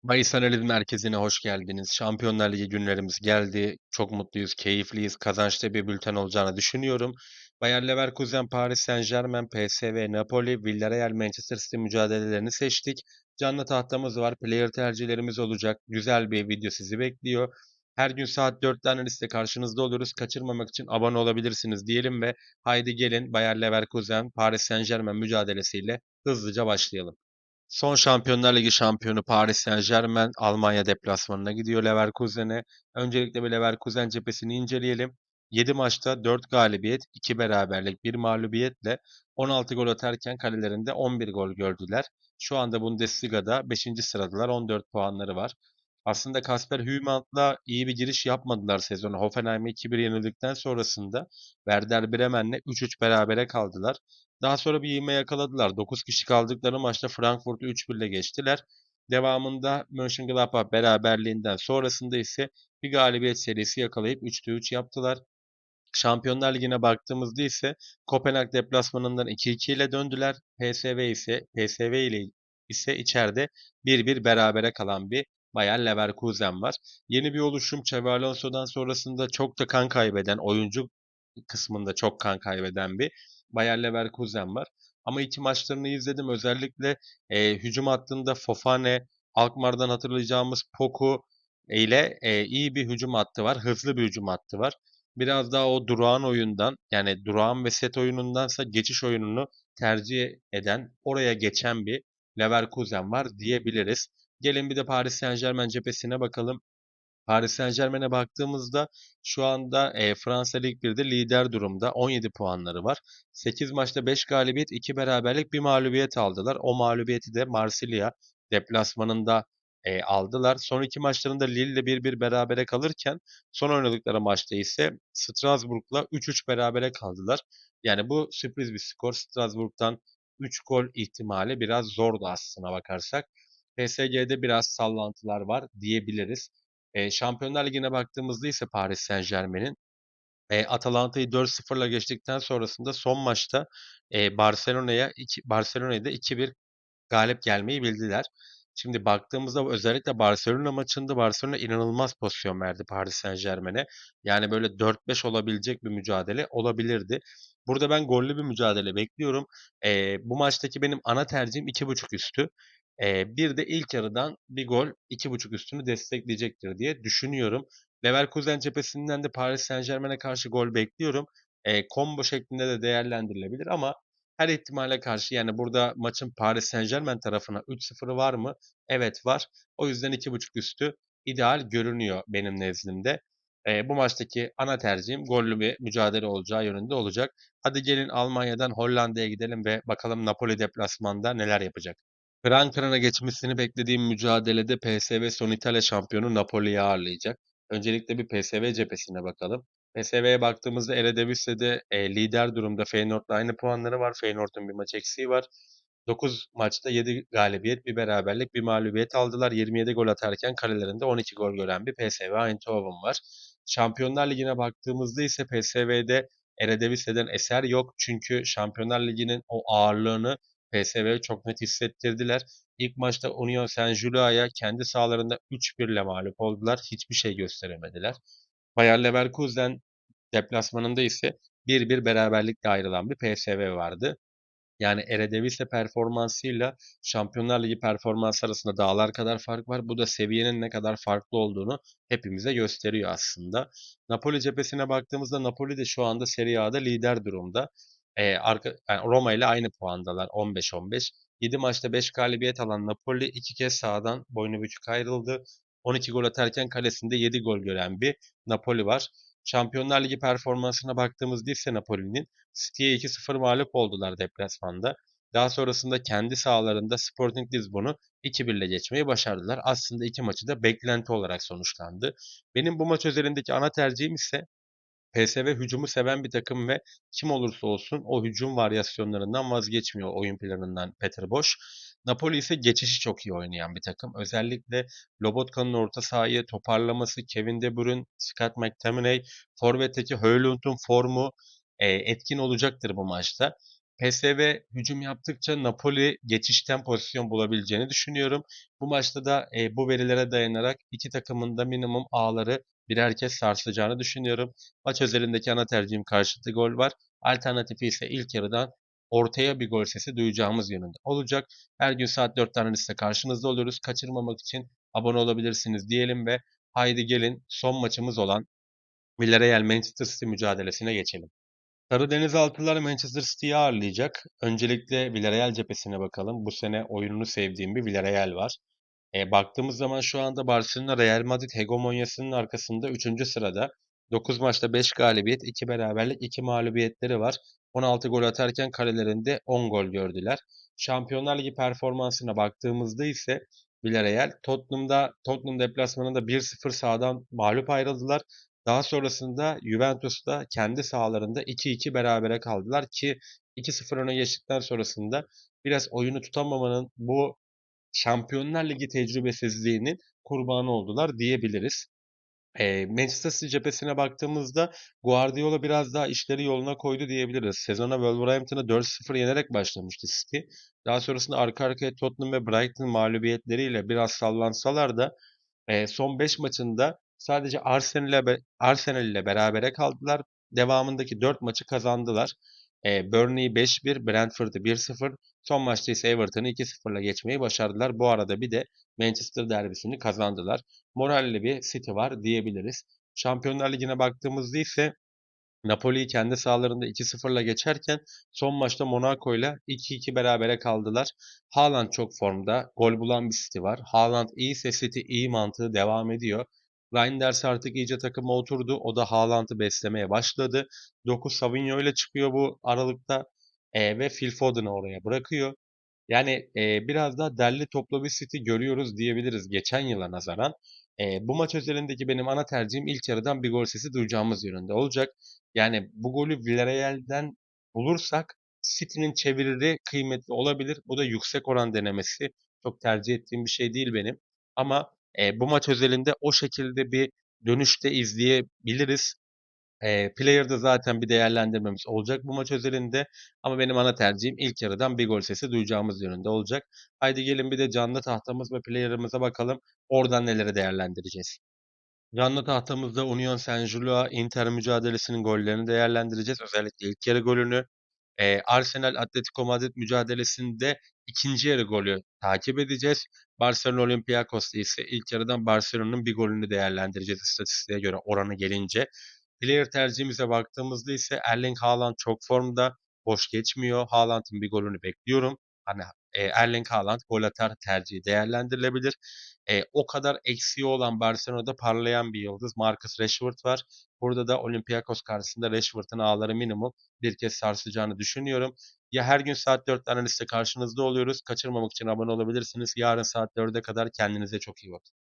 Mayıs Analiz Merkezi'ne hoş geldiniz. Şampiyonlar Ligi günlerimiz geldi. Çok mutluyuz, keyifliyiz. Kazançlı bir bülten olacağını düşünüyorum. Bayer Leverkusen, Paris Saint-Germain, PSV, Napoli, Villarreal, Manchester City mücadelelerini seçtik. Canlı tahtamız var, player tercihlerimiz olacak. Güzel bir video sizi bekliyor. Her gün saat 4'te analizde karşınızda oluruz. Kaçırmamak için abone olabilirsiniz diyelim ve haydi gelin Bayer Leverkusen, Paris Saint-Germain mücadelesiyle hızlıca başlayalım. Son Şampiyonlar Ligi şampiyonu Paris Saint-Germain Almanya deplasmanına gidiyor Leverkusen'e. Öncelikle bir Leverkusen cephesini inceleyelim. 7 maçta 4 galibiyet, 2 beraberlik, 1 mağlubiyetle 16 gol atarken kalelerinde 11 gol gördüler. Şu anda Bundesliga'da 5. sıradılar, 14 puanları var. Aslında Kasper Hüyland'la iyi bir giriş yapmadılar sezonu. Hoffenheim'e 2-1 yenildikten sonrasında Werder Bremen'le 3-3 berabere kaldılar. Daha sonra bir ivme yakaladılar. 9 kişi kaldıkları maçta Frankfurt'u 3-1 ile geçtiler. Devamında Mönchengladbach beraberliğinden sonrasında ise bir galibiyet serisi yakalayıp 3'te 3 yaptılar. Şampiyonlar Ligi'ne baktığımızda ise Kopenhag deplasmanından 2-2 ile döndüler. PSV ile ise içeride 1-1 berabere kalan bir Bayer Leverkusen var. Yeni bir oluşum Xabi Alonso'dan sonrasında çok da kan kaybeden, oyuncu kısmında çok kan kaybeden bir Bayer Leverkusen var. Ama iki maçlarını izledim. Özellikle hücum hattında Fofana, Alkmaar'dan hatırlayacağımız Poku ile iyi bir hücum hattı var. Hızlı bir hücum hattı var. Biraz daha o durağan oyundan, yani durağan ve set oyunundansa geçiş oyununu tercih eden, oraya geçen bir Leverkusen var diyebiliriz. Gelin bir de Paris Saint-Germain cephesine bakalım. Paris Saint-Germain'e baktığımızda şu anda Fransa Lig 1'de lider durumda. 17 puanları var. 8 maçta 5 galibiyet, 2 beraberlik, bir mağlubiyet aldılar. O mağlubiyeti de Marsilya deplasmanında aldılar. Son iki maçlarında Lille ile 1-1 berabere kalırken son oynadıkları maçta ise Strasbourg'la 3-3 berabere kaldılar. Yani bu sürpriz bir skor. Strasbourg'dan 3 gol ihtimali biraz zordu aslına bakarsak. PSG'de biraz sallantılar var diyebiliriz. Şampiyonlar Ligi'ne baktığımızda ise Paris Saint-Germain'in Atalanta'yı 4-0'la geçtikten sonrasında son maçta Barcelona'ya da 2-1 galip gelmeyi bildiler. Şimdi baktığımızda özellikle Barcelona maçında Barcelona inanılmaz pozisyon verdi Paris Saint-Germain'e. Yani böyle 4-5 olabilecek bir mücadele olabilirdi. Burada ben gollü bir mücadele bekliyorum. Bu maçtaki benim ana tercihim 2.5 üstü. Bir de ilk yarıdan bir gol 2.5 üstünü destekleyecektir diye düşünüyorum. Leverkusen cephesinden de Paris Saint-Germain'e karşı gol bekliyorum. Combo şeklinde de değerlendirilebilir ama her ihtimale karşı, yani burada maçın Paris Saint-Germain tarafına 3-0'ı var mı? Evet var. O yüzden 2.5 üstü ideal görünüyor benim nezdimde. Bu maçtaki ana tercihim gollü bir mücadele olacağı yönünde olacak. Hadi gelin Almanya'dan Hollanda'ya gidelim ve bakalım Napoli deplasmanda neler yapacak. Kıran kırana geçmesini beklediğim mücadelede PSV son İtalya şampiyonu Napoli'yi ağırlayacak. Öncelikle bir PSV cephesine bakalım. PSV'ye baktığımızda Eredivisie'de lider durumda. Feyenoord'la aynı puanları var. Feyenoord'un bir maç eksiği var. 9 maçta 7 galibiyet, bir beraberlik, bir mağlubiyet aldılar. 27 gol atarken kalelerinde 12 gol gören bir PSV Eindhoven var. Şampiyonlar Ligi'ne baktığımızda ise PSV'de Eredivisie'den eser yok. Çünkü Şampiyonlar Ligi'nin o ağırlığını PSV'ye çok net hissettirdiler. İlk maçta Union Saint-Gillois'a kendi sahalarında 3-1 ile mağlup oldular. Hiçbir şey gösteremediler. Bayer Leverkusen deplasmanında ise 1-1 beraberlikle ayrılan bir PSV vardı. Yani Eredivisie performansıyla Şampiyonlar Ligi performansı arasında dağlar kadar fark var. Bu da seviyenin ne kadar farklı olduğunu hepimize gösteriyor aslında. Napoli cephesine baktığımızda Napoli de şu anda Serie A'da lider durumda. Yani Roma ile aynı puandalar, 15-15. 7 maçta 5 galibiyet alan Napoli 2 kez sahadan boynu bükük ayrıldı. 12 gol atarken kalesinde 7 gol gören bir Napoli var. Şampiyonlar Ligi performansına baktığımızda ise Napoli'nin City'ye 2-0 mağlup oldular deplasmanda. Daha sonrasında kendi sahalarında Sporting Lisbon'u 2-1 ile geçmeyi başardılar. Aslında iki maçı da beklenti olarak sonuçlandı. Benim bu maç özelindeki ana tercihim ise PSV hücumu seven bir takım ve kim olursa olsun o hücum varyasyonlarından vazgeçmiyor oyun planından Peter Bosz. Napoli ise geçişi çok iyi oynayan bir takım. Özellikle Lobotka'nın orta sahayı toparlaması, Kevin De Bruyne, Scott McTominay, forvetteki Højlund'un formu etkin olacaktır bu maçta. PSV hücum yaptıkça Napoli geçişten pozisyon bulabileceğini düşünüyorum. Bu maçta da bu verilere dayanarak iki takımın da minimum ağları birer kez sarsacağını düşünüyorum. Maç özelindeki ana tercihim karşılıklı gol var. Alternatifi ise ilk yarıdan ortaya bir gol sesi duyacağımız yönünde olacak. Her gün saat 4'te analizde karşınızda oluyoruz. Kaçırmamak için abone olabilirsiniz diyelim ve haydi gelin son maçımız olan Villarreal Manchester City mücadelesine geçelim. Sarı Denizaltılar Manchester City'yi ağırlayacak. Öncelikle Villarreal cephesine bakalım. Bu sene oyununu sevdiğim bir Villarreal var. Baktığımız zaman şu anda Barcelona Real Madrid hegemonyasının arkasında üçüncü sırada. 9 maçta 5 galibiyet, 2 beraberlik, 2 mağlubiyetleri var. 16 gol atarken kalelerinde 10 gol gördüler. Şampiyonlar Ligi performansına baktığımızda ise Villarreal Tottenham deplasmanında 1-0 sahadan mağlup ayrıldılar. Daha sonrasında Juventus'ta kendi sahalarında 2-2 berabere kaldılar ki 2-0 öne geçtikten sonrasında biraz oyunu tutamamanın bu Şampiyonlar Ligi tecrübesizliğinin kurbanı oldular diyebiliriz. Manchester City cephesine baktığımızda Guardiola biraz daha işleri yoluna koydu diyebiliriz. Sezona Wolverhampton'ı 4-0 yenerek başlamıştı City. Daha sonrasında arka arkaya Tottenham ve Brighton mağlubiyetleriyle biraz sallansalar da son 5 maçında sadece Arsenal ile berabere kaldılar. Devamındaki 4 maçı kazandılar. Burnley'i 5-1, Brentford'u 1-0. Son maçta ise Everton'ı 2-0'la geçmeyi başardılar. Bu arada bir de Manchester derbisini kazandılar. Moralli bir City var diyebiliriz. Şampiyonlar Ligi'ne baktığımızda ise Napoli'yi kendi sahalarında 2-0'la geçerken son maçta Monaco ile 2-2 berabere kaldılar. Haaland çok formda. Gol bulan bir City var. Haaland iyiyse City iyi mantığı devam ediyor. Reinders artık iyice takıma oturdu. O da Haaland'ı beslemeye başladı. 9 Savinho ile çıkıyor bu aralıkta. Ve Phil Foden'ı oraya bırakıyor. Yani biraz daha derli toplu bir City görüyoruz diyebiliriz geçen yıla nazaran. Bu maç özelindeki benim ana tercihim ilk yarıdan bir gol sesi duyacağımız yönünde olacak. Yani bu golü Villarreal'den bulursak City'nin çevirileri kıymetli olabilir. Bu da yüksek oran denemesi. Çok tercih ettiğim bir şey değil benim. Ama bu maç özelinde o şekilde bir dönüşte izleyebiliriz. Player'da zaten bir değerlendirmemiz olacak bu maç özelinde. Ama benim ana tercihim ilk yarıdan bir gol sesi duyacağımız yönünde olacak. Haydi gelin bir de canlı tahtamız ve player'ımıza bakalım. Oradan neleri değerlendireceğiz. Canlı tahtamızda Union Saint-Gilloise Inter mücadelesinin gollerini değerlendireceğiz. Özellikle ilk yarı golünü. Arsenal Atletico Madrid mücadelesinde ikinci yarı golü takip edeceğiz. Barcelona Olympiakos'ta ise ilk yarıdan Barcelona'nın bir golünü değerlendireceğiz istatistiğe göre oranı gelince. Player tercihimize baktığımızda ise Erling Haaland çok formda. Boş geçmiyor. Haaland'ın bir golünü bekliyorum. Hani Erling Haaland gol atar tercihi değerlendirilebilir. O kadar eksiği olan Barcelona'da parlayan bir yıldız Marcus Rashford var. Burada da Olympiakos karşısında Rashford'un ağları minimum bir kez sarsacağını düşünüyorum. Ya her gün saat 4'te analizde karşınızda oluyoruz. Kaçırmamak için abone olabilirsiniz. Yarın saat 4'e kadar kendinize çok iyi bakın.